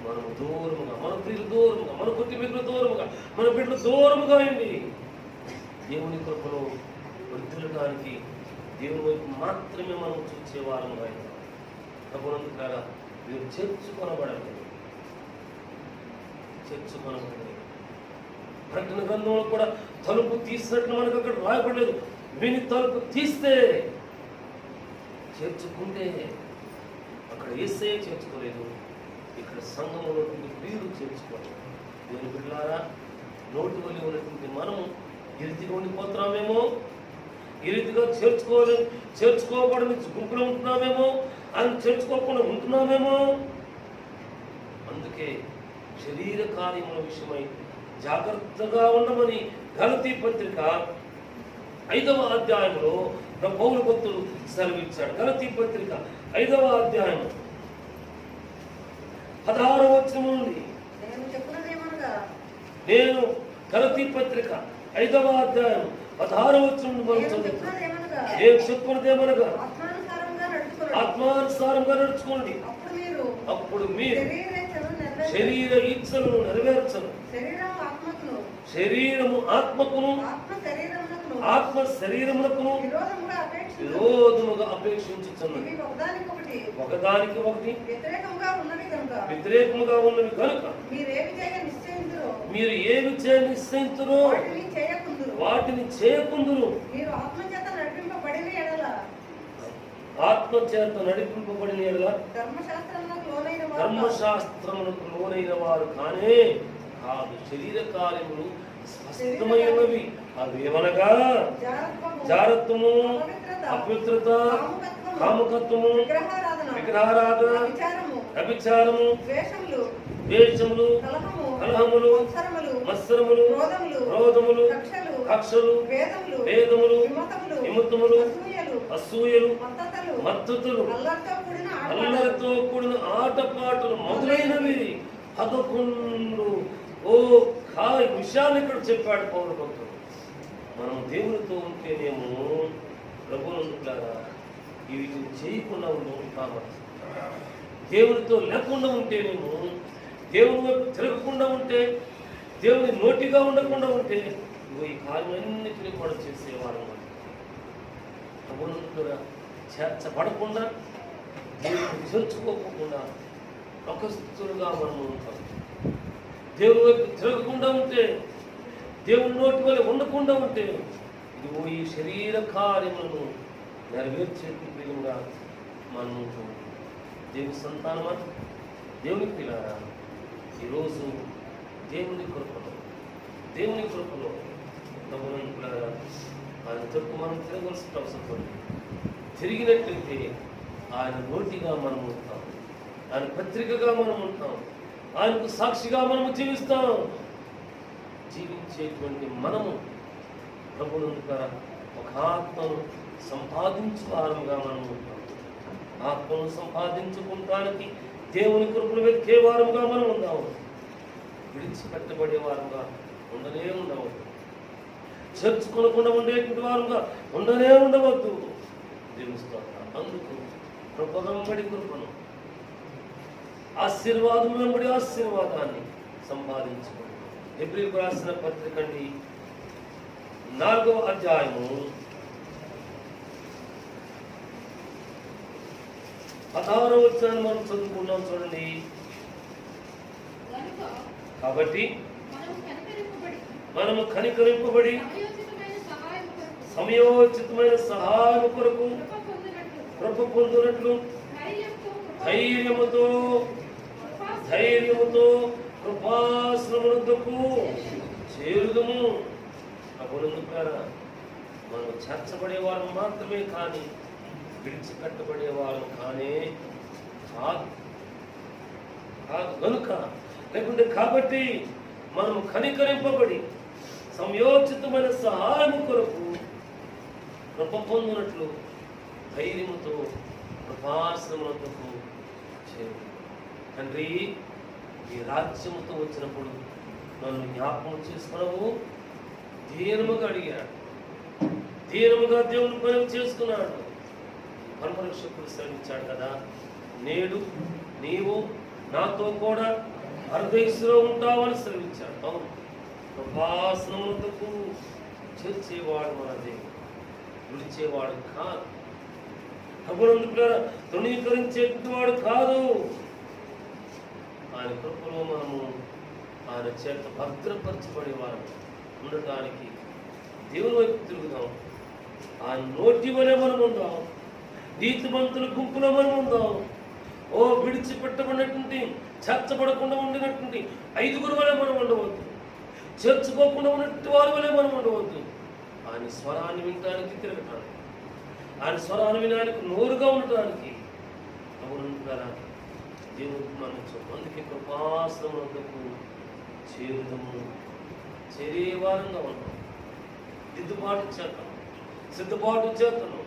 Speaker 1: మనము దూరముగా, మన ప్రియులు దూరముగా, మన కుటుంబీకులు దూరముగా, మన బిడ్డలు దూరముగా అయింది. దేవుని కృపలో వృద్ధులడానికి దేవుని వైపు మాత్రమే మనం చూసేవారము అయినా. ప్రభునందుకులారా, మీరు చేర్చుకొనబడాలి. ప్రకటన గ్రంథంలో కూడా తలుపు తీసినట్లు మనకు అక్కడ రాయబడలేదు. విని తలుపు తీస్తే, చేర్చుకుంటే అక్కడ యేసే చేర్చుకోలేదు, ఇక్కడ సంఘంలో ఉన్నటువంటి ప్రియులు చేర్చుకోలేదు. దేవుని బిడ్డలారా, నోటి వల్ల ఉన్నటువంటి మనము ఈ రీతిగా ఉండిపోతున్నామేమో, ఈ రీతిగా చేర్చుకోబడిన గుంపులో ఉంటున్నామేమో, ఆయన చేర్చుకోకుండా ఉంటున్నామేమో. అందుకే శరీర కార్యముల విషయమై జాగ్రత్తగా ఉండమని గలతీ పత్రిక 5వ అధ్యాయంలో పౌలు భక్తుడు సెలవిచ్చాడు. గలతీ పత్రిక 5వ అధ్యాయం 16వ వచనం నుండి, నేను గలతీ పత్రిక 5వ అధ్యాయం 16వ వచనం నుండి మనం చదువుతాం. నేను చెప్పుకున్నదేమనగా ఆత్మానుసారంగా నడుచుకోండి, అప్పుడు మీరు శరీర ఇచ్చలను నెరవేర్చను. శరీరము ఆత్మకును, ఆత్మ శరీరమునకును విరోధముగా అపేక్షించుచున్నది. ఒకదానికి ఒకటి వ్యతిరేకముగా ఉన్నవి కనుక మీరు ఏమి చేయ నిశ్చయించురో వాటిని చేయకుందురు. ఆత్మచేత నడిపింపబడిన ఎడల ధర్మశాస్త్రములకు లోనైన వారు కానే కాదు. శరీర కార్యములు స్పష్టమైనవి. అవి ఏమనగా జారత్వము, అపవిత్రత, కాముకత్వము, విగ్రహారాధన, వ్యభిచారము, ద్వేషములు, కలహములు, మత్సరములు, క్రోధములు, కక్షలు, భేదములు, విమతములు, అసూయలు, మత్తతులు, అల్లరితో కూడిన ఆటపాటలు మొదలైనవి 11 విషయాలు ఇక్కడ చెప్పాడు పౌరు భక్తుడు. మనం దేవునితో ఉంటేనేమో ప్రభునందుకులారా వీటిని చేయకుండా ఉంటాము. దేవునితో లేకుండా ఉంటేనేమో, దేవుని వైపు తిరగకుండా ఉంటే, దేవుని నోటిగా ఉండకుండా ఉంటే, ఈ కార్యమన్నిటినీ కూడా చేసేవారు. ప్రభువును చేర్చబడకుండా దేవుడిని చేర్చుకోకుండా లోకస్తులుగా మనం ఉంటాం. దేవుని వైపు తిరగకుండా ఉంటే, దేవుని నోటి వల్ల ఉండకుండా ఉంటే, ఇదిగో ఈ శరీర కార్యములను నెరవేర్చే ప్రియులుగా మనం ఉంటాం. దేవుని సంతానమా, దేవుని పిల్లారా, ఈరోజు దేవుని కృపలో ప్రభువుని పిల్లారా ఆయన తప్పు మనం తిరగవలసిన అవసరం పడింది. తిరిగినట్లయితే ఆయన నోటిగా మనం ఉంటాం, ఆయన పత్రికగా మనం ఉంటాం, ఆయనకు సాక్షిగా మనము జీవిస్తాం. జీవించేటువంటి మనము ప్రభువుని ద్వారా ఒక ఆత్మను సంపాదించు వారముగా మనం ఉంటాం. ఆత్మను సంపాదించుకుంటానికి దేవుని కృపను వెతికే వారముగా మనం ఉందాము. విడిచిపెట్టబడే వారంగా ఉండనే ఉండవద్దు. చేర్చుకొనకుండా ఉండేటువంటి వారంగా ఉండనే ఉండవద్దు. దేవుని స్తోత్రం. అందుకు కృపగంబడి కృపను, ఆశీర్వాదం వెంబడి ఆశీర్వాదాన్ని సంపాదించుకోండి. హెబ్రీయులకు రాసిన పత్రిక 4వ అధ్యాయము 16వ వచనాన్ని మనం చదువుకున్నాం చూడండి. కాబట్టి మనము కనికరింపబడి సమయోచితమైన సహాయం కొరకు కృప పొందినట్లు ధైర్యముతో కృపాశ్రమునకు చేరుదము. ప్రభువునందుకారా మనం చేర్చబడేవారు మాత్రమే కానీ విడిచిపెట్టబడేవారు కానే కాదు కనుక, లేకుంటే కాబట్టి మనము కనికరింపబడి సమయోచితమైన సహాయం కొరకు కృప పొందినట్లు ధైర్యముతో కృపాశ్రమునకు చేరు. తండ్రి, ఈ రాజ్యముతో వచ్చినప్పుడు నన్ను జ్ఞాపకం చేసుకున్నావు. దీనముగా అడిగాడు, దీనముగా దేవుని పని చేసుకున్నాడు. పరమరక్షకుడు శ్రమించాడు కదా. నేడు నీవు నాతో కూడా పరదేశంలో ఉంటావని శ్రమించాడు. అవును, కృపాసనమునకు చేర్చేవాడు మన దేవుడు, విడిచేవాడు కాదు. ప్రభువునందు తృణీకరించేటువంటి వాడు కాదు. ఆయన కృపలో మనము ఆయన చేత భద్రపరచబడేవారు ఉండటానికి దేవుని వైపు తిరుగుదాం. ఆయన నోటి వలె మనం ఉందాం. నీతిమంతుల గుంపులో మనం ఉందాం. ఓ విడిచిపెట్టబడినటువంటి, చేర్చబడకుండా ఉండినటువంటి 5గురు వలె మనం ఉండవద్దు. చేర్చుకోకుండా ఉన్నట్టు వారి వలె మనం ఉండవద్దు. ఆయన స్వరాన్ని వినడానికి తిరగటానికి, ఆయన స్వరాన్ని వినడానికి నోరుగా ఉండటానికి అవునంటారా దేవుడు మనం అందుకే కృపాశ్రమునకు చేరుదము. చేరేవారంగా ఉన్నాం. దిద్దుబాటు చేతను, సిద్ధపాటు చేతను,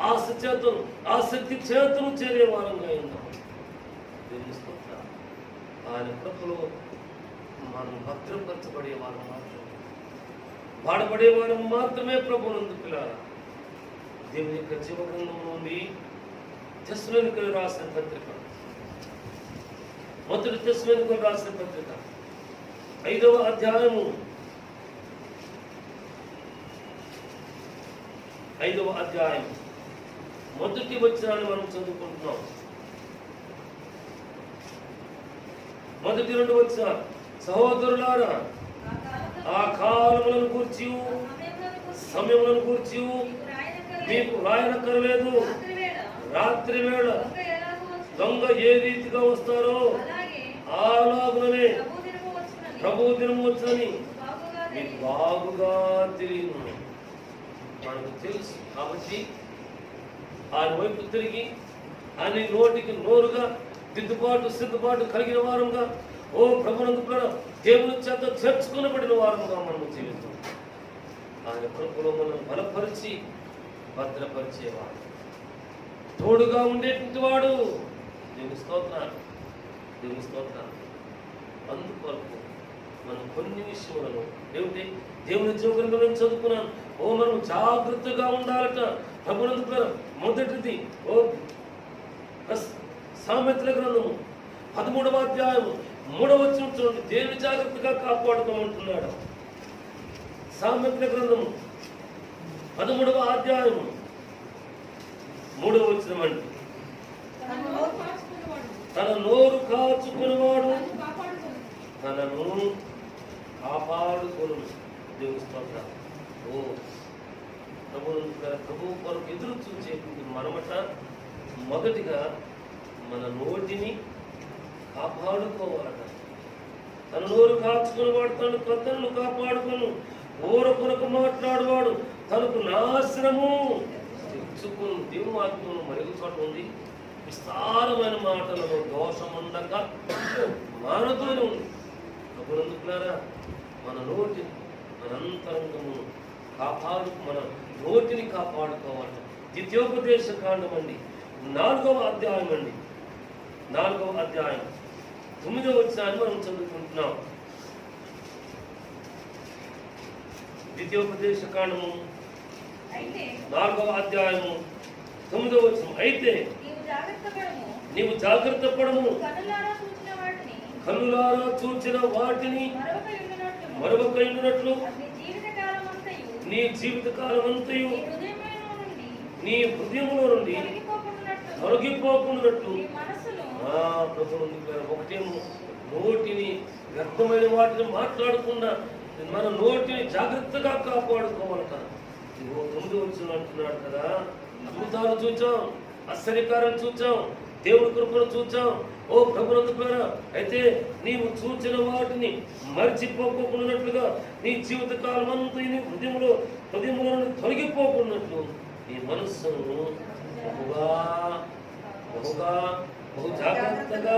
Speaker 1: ఆశ చేతను, ఆసక్తి చేతను చేరేవారంగా ఉన్నాం. దేవుని స్తోత్రం. ఆయన కృపలో మనం భద్రపరచబడేవారు మాత్రమే, వాడబడేవారు మాత్రమే ప్రభువునందు పిల్లారా. దేవుని యొక్క జీవగ్రంథం నుండి తెస్సలోనికీయులకు రాసిన పత్రిక, మొదటి తెస్సలోనికీయులకు రాసిన పత్రిక 5వ అధ్యాయము 5వ అధ్యాయం మొదటి వచనాన్ని మనం చదువుకుంటున్నాం. మొదటి 2 వచనాలు. సహోదరులారా, ఆ కాలములను గూర్చి సమయములను గూర్చి మీకు రాయనక్కరలేదు. రాత్రి వేళ దొంగ ఏ రీతిగా వస్తారో అలాగుననే ప్రభు దినము వచ్చని మీకు బాగుగా తెలియను. మనకు తెలుసు కాబట్టి ఆయన వైపు తిరిగి ఆయన నోటికి నోరుగా దిద్దుబాటు సిద్ధపాటు కలిగిన వారంగా, ఓ ప్రభువునందు దేవుని చేత చేర్చుకునబడిన వారంగా మనము జీవిస్తాం. ఆయన కృపలో మనం బలపరిచి భద్రపరిచేవాడు, తోడుగా ఉండేటువంటి వాడు. దేవుని స్తోత్రాలు, దేవుని స్తోత్రాలు. అందుకొరకు మనం కొన్ని విషయములను దేవుని జీవగ్రంథం చదువుకున్నాను. ఓ మనం జాగ్రత్తగా ఉండాలట. ప్రభువునందు మొదటిది సామెతల గ్రంథము 13వ అధ్యాయము 3వ వచనం చూడండి. దేవుని జాగ్రత్తగా కాపాడుకోమంటున్నాడు. సామెతల గ్రంథము 13వ అధ్యాయము 3వ వచనం అండి.
Speaker 3: తన నోరు మార్చుకునేవాడు
Speaker 1: తన నోరు కాచుకునేవాడు
Speaker 3: తనను కాపాడుకొను.
Speaker 1: తనను కాపాడుకొను. దేవుని స్తోత్రం. ఓ ప్రభు కొరకు ఎదురు చూసేటువంటి మనమట మొదటిగా మన నోటిని కాపాడుకోవాలట. తన నోరు కాచుకునేవాడు తనను కాపాడుకొను. ఓర కొరకు మాట్లాడువాడు తనకు నాశనము తెచ్చుకుని. దేవుని వాక్యంలో మరొక చోట ఉంది, విస్తారమైన మాటలలో దోషం ఉండక మానదు అని ఉంది. అప్పుడందుకున్నారా మన నోటిని మన అంతరంగము మన నోటిని కాపాడుకోవాలి. ద్వితీయోపదేశ కాండం అండి 4వ అధ్యాయం అండి. 4వ అధ్యాయం 9వ వచనాన్ని మనం చదువుకుంటున్నాం. ద్వితీయోపదేశ కాండము
Speaker 3: అయితే
Speaker 1: 4వ అధ్యాయము 9వ వచనం. అయితే నీవు జాగ్రత్త పడము, కన్నులారా చూచిన వాటిని మరొక ఉండినట్లు నీ జీవితకాలం అంతయు నీ హృదయములో నుండి తొలగిపోకున్నట్లు. ప్రభు ఒకటేమో నోటిని వ్యర్థమైన వాటిని మాట్లాడకుండా మన నోటిని జాగ్రత్తగా కాపాడుకోవాలట. 9వ వచనం అంటున్నాడు కదా, అద్భుతాలు చూచాం, ఆశ్చర్యకారం చూచాం, దేవుడి కృపను చూచాం. ఓ ప్రభునందుకున్నారా, అయితే నీవు చూచిన వాటిని మర్చిపోకున్నట్లుగా నీ జీవితకాలం అంతా నీ హృదయంలో తొలగిపోకున్నట్లు నీ మనస్సును బహు జాగ్రత్తగా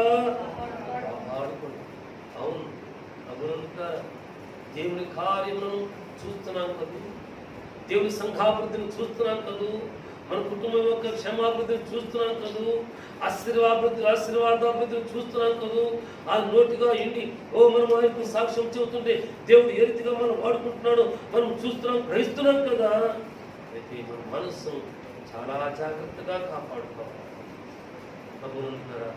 Speaker 1: కాపాడుకోండి. అవును ప్రభునందుకున్నారా, దేవుని కార్యములను చూస్తున్నాం కదూ, దేవుని సంఘాభివృద్ధిని చూస్తున్నాం కదూ, మన కుటుంబం యొక్క క్షేమాభివృద్ధిని చూస్తున్నాం కదూ, ఆశీర్వాదాభివృద్ధిని చూస్తున్నాం కదూ. ఆ నోటిగా ఎండి మనం ఆయన సాక్ష్యం చెబుతుంటే దేవుడు ఏ రీతిగా మనం వాడుకుంటున్నాడు మనం చూస్తున్నాం, గ్రహిస్తున్నాం కదా. అయితే మన మనస్సు చాలా జాగ్రత్తగా కాపాడుకోవాలి. ప్రభునంటున్నారా,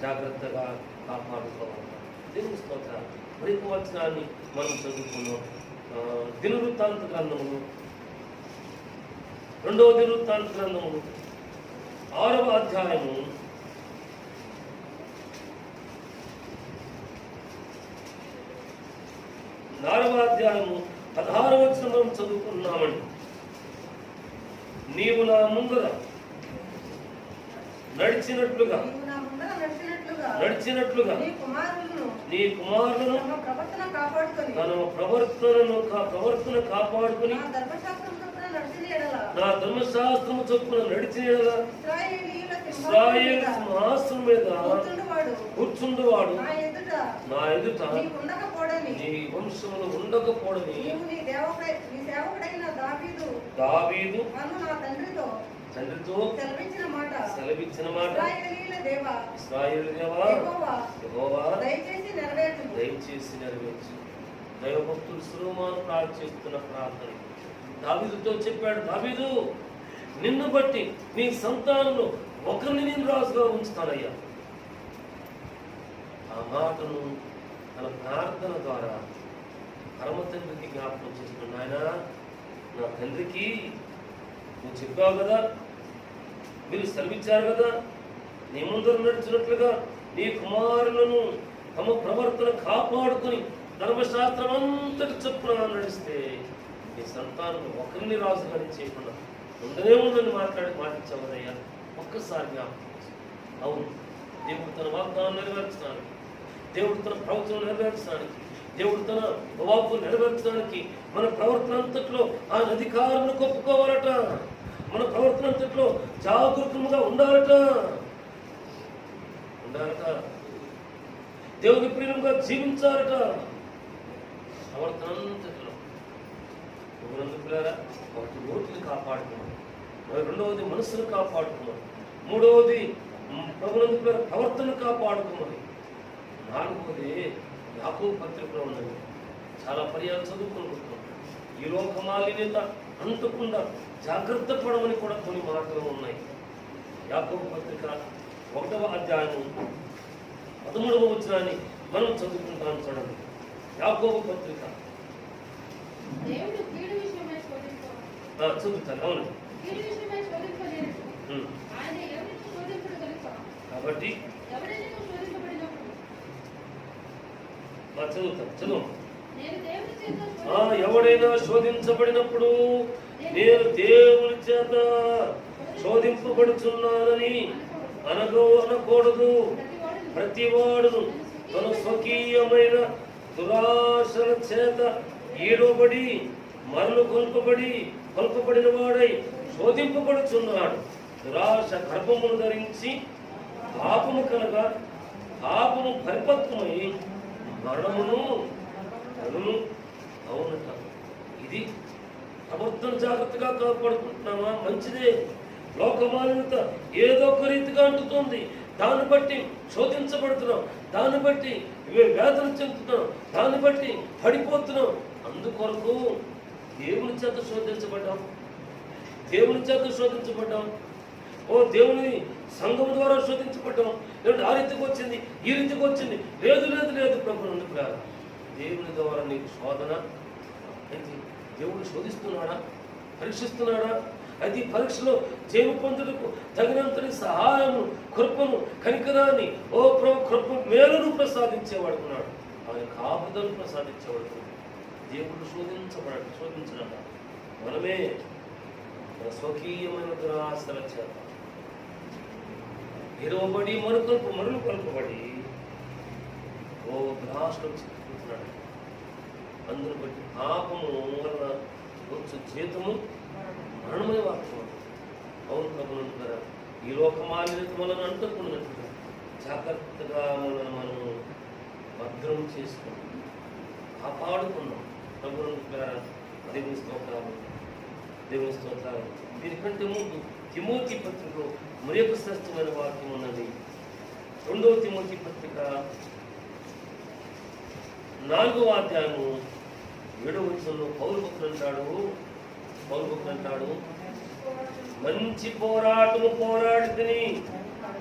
Speaker 1: జాగ్రత్తగా కాపాడుకోవాలి. దేవుని స్తోత్రం. మరొక వచనాన్ని మనం చదువుకున్నాం. దినవృత్తాంత గ్రంథములు 2వ దినవృత్తాంత గ్రంథము 6వ అధ్యాయము 16వ వచనం మనం చదువుకున్నామండి. నీవు నా ముందర నడిచినట్లుగా నీ కుమారులను తన ప్రవర్తన కాపాడుకొని నా ధర్మశాస్త్రము చొప్పున నడిచిన ఇశ్రాయేలు సింహాసనం మీద కూర్చుండువాడు నా ఎదుట నీ వంశములు ఉండకపోవడని దావీదు తండ్రితో సెలవిచ్చిన మాట ఇశ్రాయేలు దేవా యెహోవా దయచేసి నెరవేర్చు. దైవభక్తుడు సులోమాను ప్రార్థిస్తున్న ప్రార్థన దావీదుతో చెప్పాడు, దావీదు నిన్ను బట్టి నీ సంతానంలో ఒకరిని నేను రాజుగా ఉంచుతానయ్యా. ఆ మాటను తన ప్రార్థన ద్వారా పరమ తండ్రికి జ్ఞాపకం చేస్తున్నాడు. ఆయన నా తండ్రికి నువ్వు చెప్పావు కదా, మీరు సెలవిచ్చారు కదా, నీ ముందర నడిచినట్లుగా నీ కుమారులను తమ ప్రవర్తన కాపాడుకొని ధర్మశాస్త్రం అంతటి చొప్పున నడిస్తే నీ సంతానం ఒకరిని రాజుగా చేయకుండా ఉండనే ఉందని మాటించావు కదయ్యా. ఒక్కసారి జ్ఞాపకం. అవును, దేవుడు తన వాగ్దానం నెరవేర్చడానికి, దేవుడు తన ప్రవచనం నెరవేర్చడానికి, దేవుడు తన వాక్కు నెరవేర్చడానికి మన ప్రవర్తన అంతట్లో ఆయన అధికారులను కొప్పుకోవాలట. మన ప్రవర్తన అంతట్లో జాగరూకంగా ఉండాలట. దేవుని ప్రియంగా జీవించాలట. ప్రవర్తన అంతట్లో ఒకటి నోటిని కాపాడుకున్నాం, రెండవది మనసును కాపాడుకున్నాం, మూడవది ప్రభునందు ప్రవర్తన కాపాడుకున్నది, నాలుగవది యాకోబు పత్రికలో ఉన్నది. చాలా పర్యాలు చదువుకుంటున్నాం. ఈ లోక మాలిన్యత అంతకుండా జాగ్రత్త పడమని కూడా కొన్ని మాటలు ఉన్నాయి. యాకోబు పత్రిక 1వ అధ్యాయం 13వ వచనాన్ని మనం చదువుకుంటాం. చూడండి, యాకోబు పత్రిక
Speaker 3: దేవుడు కీడు విషయమై శోధింప
Speaker 1: చదువుతాను. అవును,
Speaker 3: కీడు విషయమై శోధింపలేడు.
Speaker 1: అది
Speaker 3: ఎవడైనా శోధించబడినప్పుడు
Speaker 1: చదువు.
Speaker 3: నేను దేవుని చేత
Speaker 1: ఎవడైనా శోధించబడినప్పుడు నేను దేవుని చేత శోధింపబడుచున్నానని అనకూడదు. ప్రతివాడును తన స్వకీయమైన దురాశల చేత ఈడబడి మరలు కొల్పబడిన వాడై శోధింపబడుచున్నాడు. దురాశ గర్భమును ధరించి పాపము కలగా పాపము పరిపక్వమై మరణమును అవునట. ఇది ప్రవర్తన జాగ్రత్తగా కాపాడుకుంటున్నామా? మంచిదే. లోకమాలిన్యత ఏదో ఒక రీతిగా అంటుతుంది. దాన్ని బట్టి శోధించబడుతున్నాం, దాన్ని బట్టి వేదన చెందుతున్నాం, దాన్ని బట్టి పడిపోతున్నాం. అందుకొరకు దేవుని చేత శోధించబడ్డాం, దేవుని చేత శోధించబడ్డాం. దేవుని సంఘం ద్వారా శోధించబడ్డాం. లేదంటే ఆ రీతికి వచ్చింది, ఈ రీతికి వచ్చింది. లేదు లేదు లేదు ప్రభు ఎందుకు రాదు? దేవుని ద్వారా నీకు శోధన. దేవుడు శోధిస్తున్నాడా, పరీక్షిస్తున్నాడా? అది పరీక్షలో జయము పొందుటకు తగినంతటి సహాయము, కృపను, కనికరాన్ని కృప మేలును ప్రసాదించేవాడుకున్నాడు. ఆయన కాపుదలను ప్రసాదించేవాడుకున్నాడు. దేవుడు శోధించడం మనమే మన స్వకీయమైన దురాశల చేత ఇరవబడి మరులు కలుపబడి భ్రాష్ట్రం చిక్కుతున్నాడు. అందును బట్టి పాపము వలన వచ్చు జీతము మరణమయ వాక్యం. అవును ప్రభునందు కదా. ఈ లోకమాలిన్యత వలన అంటుకున్నట్టుగా జాగ్రత్తగా మనం భద్రం చేసుకున్నాం, కాపాడుకున్నాం. ప్రభునందు కదా. దేవుని స్తోత్రాలు, దేవుని స్తోత్రాలు. దీనికంటే ముందు తిమోతి పత్రికలో మరి ఒక శ్రేష్టమైన వాక్యం ఉన్నది. 2వ తిమోతి పత్రిక 4వ అధ్యాయము 7వ వచనంలో పౌలు భక్తుడు అంటాడు, మంచి పోరాటము పోరాడితిని,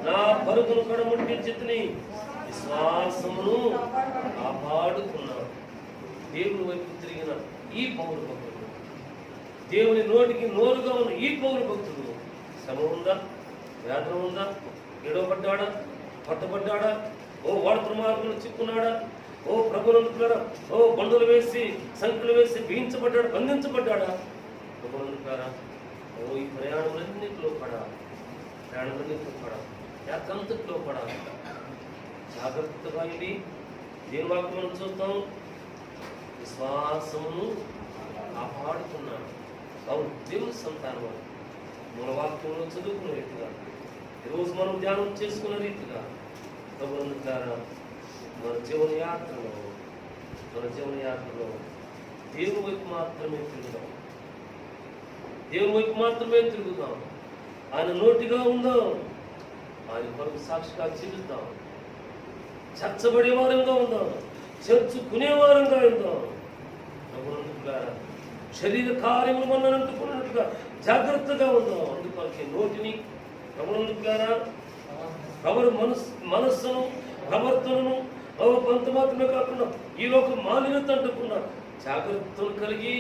Speaker 1: నా పరుగును కడముట్టించితిని, విశ్వాసమును కాపాడుకున్నాడు. దేవుని వైపు తిరిగిన ఈ పౌరు భక్తుడు, దేవుని నోటికి నోరుగా ఉన్న ఈ పౌరు భక్తుడు శ్రమ ఉందా, వేదన ఉందా, ఎడవబడ్డాడా, పట్టబడ్డాడా, వాడు ప్రమాదంలో చిక్కున్నాడా, ప్రభునందుకున్నాడా, బండులు వేసి సంఖ్యలు వేసి బిగించబడ్డాడు, బంధించబడ్డాడా? ప్రభునందుకున్నారా? ఈ ప్రయాణములన్నింటిలో యాత్రంతట్లో జాగ్రత్తగా ఇది దేని వాక్యం మనం చూస్తాం. విశ్వాసమును కాపాడుతున్నాడు. అవును, దేవుని సంతానం మన వాక్యంలో చదువుకునే రీతిగా, ఈరోజు మనం ధ్యానం చేసుకునే రీతిగా ప్రభునందుకున్నారా? మన జీవన యాత్రలో దేవుని వైపు మాత్రమే తిరుగుదాం. ఆయన నోటిగా ఉందాం, ఆయన కొరకు సాక్షిగా జీవిద్దాం, చర్చబడే వారంగా ఉందాం, చర్చుకునే వారంగా ఉందాం. ప్రభునందుకున్నారా? శరీర కార్యములు మనం అంటుకున్నట్టుగా జాగ్రత్తగా ఉందాం. అందుకొరకే నోటిని ప్రభునందుకున్నారా? ఎవరు మనస్సును ప్రవర్తనను కొంత మాత్రమే కాకుండా ఈ లోక మాలిన్యత అంటుకున్న జాగ్రత్తలు కలిగి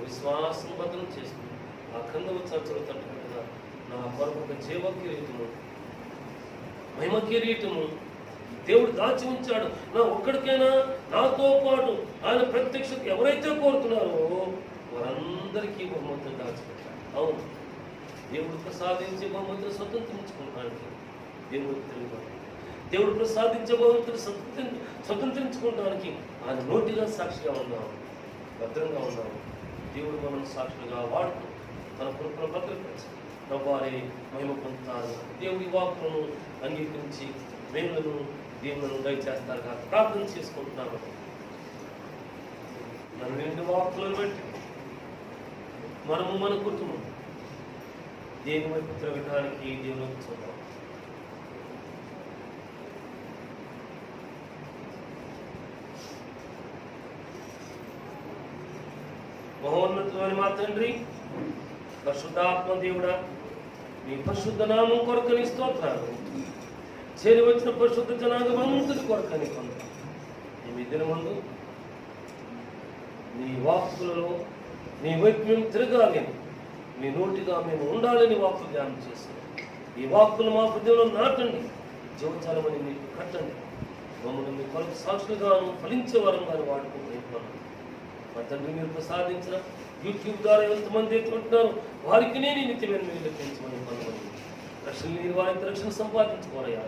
Speaker 1: విశ్వాసం బద్దం చేసుకుని ఆ కందవ చర్చలు తట్టుకుంటున్నా నా కొరకు జీవ కిరీటము, మహిమ కిరీటము దేవుడు దాచి ఉంచాడు. నా ఒక్కడికైనా నాతో పాటు ఆయన ప్రత్యక్షత ఎవరైతే కోరుతున్నారో వారందరికీ బహుమతులు దాచిపెట్టాడు. అవును, దేవుడు ప్రసాదించే బహుమతులు స్వతంత్రించుకుంటానికి దేవుడు ప్రసాదించే బహుమతులు స్వతంత్రించుకోవడానికి ఆయన నోటిగా సాక్షిగా ఉన్నాము, భద్రంగా ఉన్నాము. దేవుడు మనం సాక్షులుగా వాడుతూ తన కృపను భద్రపరిచి వారి మహిమ పొందుతారు. దేవుడి వాక్కులను అంగీకరించి మేలును దేవులను దయచేస్తారు కాదు ప్రార్థన చేసుకుంటున్నాను. మన 2 వాక్కులను బట్టి మనము మన కుటుంబం దేవుని వైపు తిరగడానికి దేవునికి చూద్దాం. మహోన్నతమైన మా తండ్రి, పరిశుద్ధాత్మ దేవుడా, నీ పరిశుద్ధ నామం కొరకని స్తోత్రాలు. చేరి వచ్చిన పరిశుద్ధ జనాంగమంతుడి కొరకని కొంత ఈ దినమందు నీ వాక్కులలో నీ వైపు మేము తిరగాలని, నీ నోటిగా మేము ఉండాలని వాక్కు ధ్యానం చేస్తాం. ఈ వాక్కులు మా హృదయంలో నాటండి, జీవచాలమని మీకు కట్టండి. మమ్మల్ని మీ కొరకు సాక్షులుగాను ఫలించే వారంగాను వాడుకుంటున్నాను. మా తండ్రి మీరు ప్రసాదించిన యూట్యూబ్ ద్వారా ఎంతమంది ఎత్తుకుంటున్నారు వారికి నేను నిత్యమైన మీరు పెంచమని పనుకొని రక్షణ లేని వారైతే రక్షణ సంపాదించుకోనయ్యా.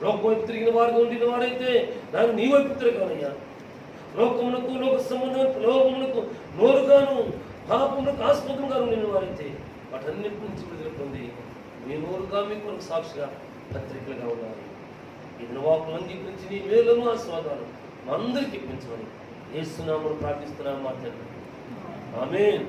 Speaker 1: లోకం వైపు తిరిగిన వారుగా ఉండిన వారైతే నాకు నీ వైపు తిరగానయ్యా. లోకమునకు లోక సంబంధం లోకమునకు నోరుగాను పాపమునకు ఆస్పదంగా ఉండిన వారైతే వాటన్నిటి నుంచి విడుదల పొంది మీ నోరుగా మీ కొరకు సాక్షిగా పత్రికలుగా ఉన్నారు. ఇది వాకులు అంగీకరించి నీ మేలును ఆస్వాదాలు మా అందరికీ ఇప్పించమని యేసు నామమున ప్రార్థిస్తున్నాము మా తండ్రి. ఆమేన్.